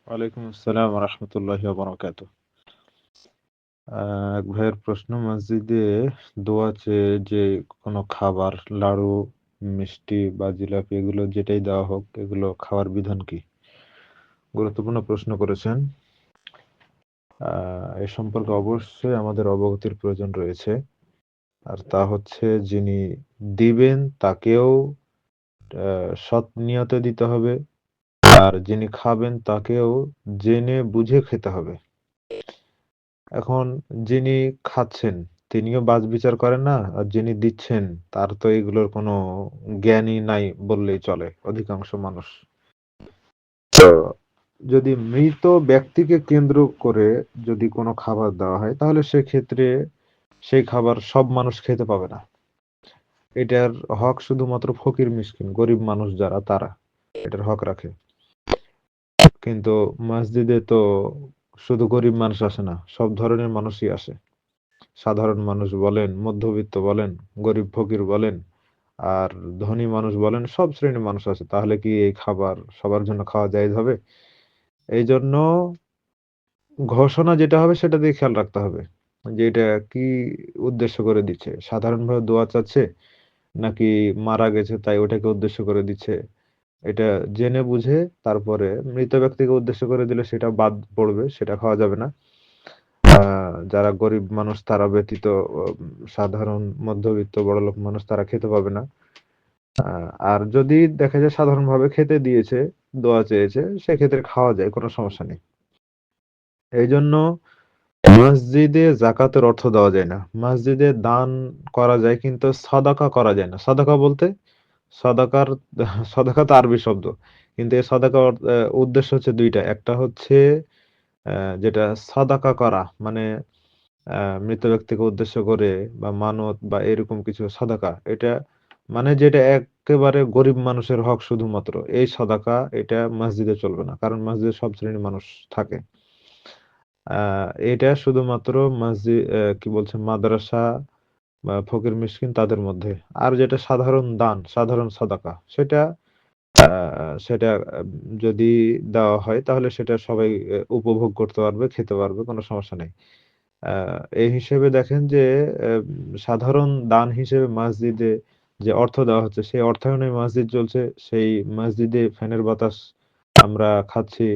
ওয়ালাইকুম আসসালাম রহমতুল্লাহি ওয়া বারাকাতুহু। এক ভাইয়ের প্রশ্ন, মসজিদে দোয়া চেয়ে যে কোনো খাবার, লাড়ু, মিষ্টি বা জিলাপি এগুলো যেটাই দেওয়া হোক, এগুলো খাওয়ার বিধান কি? গুরুত্বপূর্ণ প্রশ্ন করেছেন। এ সম্পর্কে অবশ্যই আমাদের অবগতির প্রয়োজন রয়েছে। আর তা হচ্ছে, যিনি দিবেন তাকেও সৎ নিয়তে দিতে হবে, আর যিনি খাবেন তাকেও জেনে বুঝে খেতে হবে। এখন যিনি খাচ্ছেন তিনিও বাছবিচার করেন না, আর যিনি দিচ্ছেন তার তো এগুলোর কোনো জ্ঞানই নাই বললেই চলে, অধিকাংশ মানুষ। তো যদি মৃত ব্যক্তিকে কেন্দ্র করে যদি কোনো খাবার দেওয়া হয়, তাহলে সেক্ষেত্রে সেই খাবার সব মানুষ খেতে পাবে না। এটার হক শুধুমাত্র ফকির মিসকিন গরিব মানুষ যারা, তারা এটার হক রাখে। কিন্তু মসজিদে তো শুধু গরিব মানুষ আসে না, সব ধরনের মানুষই আসে। সাধারণ মানুষ বলেন, মধ্যবিত্ত বলেন, গরিব ফকির বলেন, আর ধনী মানুষ বলেন, সব শ্রেণীর মানুষ আছে। তাহলে কি এই খাবার সবার জন্য খাওয়া জায়েজ হবে? এই জন্য ঘোষণা যেটা হবে সেটা দিয়ে খেয়াল রাখতে হবে যে এটা কি উদ্দেশ্য করে দিচ্ছে, সাধারণভাবে দোয়া চাচ্ছে নাকি মারা গেছে তাই ওটাকে উদ্দেশ্য করে দিচ্ছে। এটা জেনে বুঝে তারপরে, মৃত ব্যক্তিকে উদ্দেশ্য করে দিলে সেটা বাদ পড়বে, সেটা খাওয়া যাবে না। যারা গরিব মানুষ তারা ব্যতীত সাধারণ মধ্যবিত্ত বড়লোক মানুষ তারা খেতে পাবে না। আর যদি দেখা যায় সাধারণভাবে খেতে দিয়েছে, দোয়া চেয়েছে, সেক্ষেত্রে খাওয়া যায়, কোনো সমস্যা নেই। এই জন্য মসজিদে জাকাতের অর্থ দেওয়া যায় না, মসজিদে দান করা যায় কিন্তু সদাকা করা যায় না। সদাকা বলতে, সদাকার সদাকা তো আরবি শব্দ, কিন্তু এই সদাকার উদ্দেশ্য হচ্ছে দুইটা। একটা হচ্ছে যেটা সদাকা করা মানে মৃত ব্যক্তিকে উদ্দেশ্য করে বা মানত বা এরকম কিছু সাদাকা, এটা মানে যেটা একেবারে গরিব মানুষের হক শুধুমাত্র, এই সাদাকা এটা মসজিদে চলবে না, কারণ মসজিদে সব শ্রেণীর মানুষ থাকে। এটা শুধুমাত্র মসজিদ, কি বলছে, মাদ্রাসা বা ফকির মিসকিন তাদের মধ্যে। আর যেটা সাধারণ দান, সাধারণ সাদাকা, সেটা সেটা যদি দেওয়া হয় তাহলে সেটা সবাই উপভোগ করতে পারবে, খেতে পারবে, কোনো সমস্যা নেই। এই হিসেবে দেখেন যে সাধারণ দান হিসেবে মসজিদে যে অর্থ দেওয়া হচ্ছে, সেই অর্থায়নে মসজিদ চলছে। সেই মসজিদে ফ্যানের বাতাস আমরা খাচ্ছি,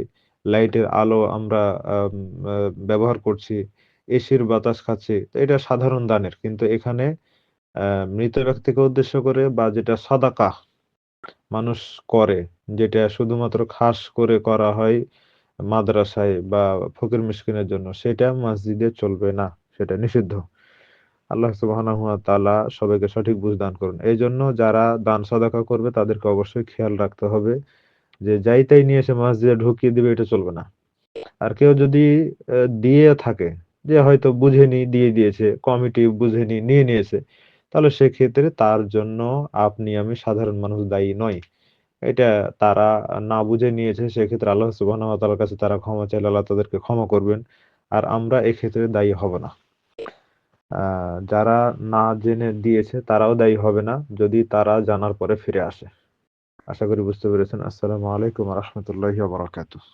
লাইটের আলো আমরা আম, ব্যবহার করছি, এসির বাতাস খাচ্ছি। তো এটা সাধারণ দানের, কিন্তু এখানে মৃত ব্যক্তিকে উদ্দেশ্য করে বা যেটা সাদাকা মানুষ করে, যেটা শুধুমাত্র খাস করে করা হয় মাদ্রাসায় বা ফকির মিসকিনের জন্য, সেটা মসজিদে চলবে না, সেটা নিষিদ্ধ। আল্লাহ সুবহানাহু ওয়া তাআলা সবাইকে সঠিক বুঝ দান করুন। এই জন্য যারা দান সদাকা করবে তাদেরকে অবশ্যই খেয়াল রাখতে হবে যে যাই তাই নিয়ে এসে মসজিদে ঢুকিয়ে দিবে, এটা চলবে না। আর কেউ যদি দিয়ে থাকে, যে হয়তো বুঝেনি দিয়ে দিয়েছে, কমিটি বুঝেনি নিয়ে নিয়েছে, তাহলে সেক্ষেত্রে তার জন্য আপনি আমি সাধারণ মানুষ দায়ী নয়। এটা তারা না বুঝে নিয়েছে, সেক্ষেত্রে আল্লাহ সুবহানাহু ওয়া তাআলার কাছে তারা ক্ষমা চাইলে আল্লাহ তাদেরকে ক্ষমা করবেন। আর আমরা এক্ষেত্রে দায়ী হব না। যারা না জেনে দিয়েছে তারাও দায়ী হবে না, যদি তারা জানার পরে ফিরে আসে। আশা করি বুঝতে পেরেছেন। আসসালামু আলাইকুম ওয়া রাহমাতুল্লাহি ওয়া বারাকাতুহু।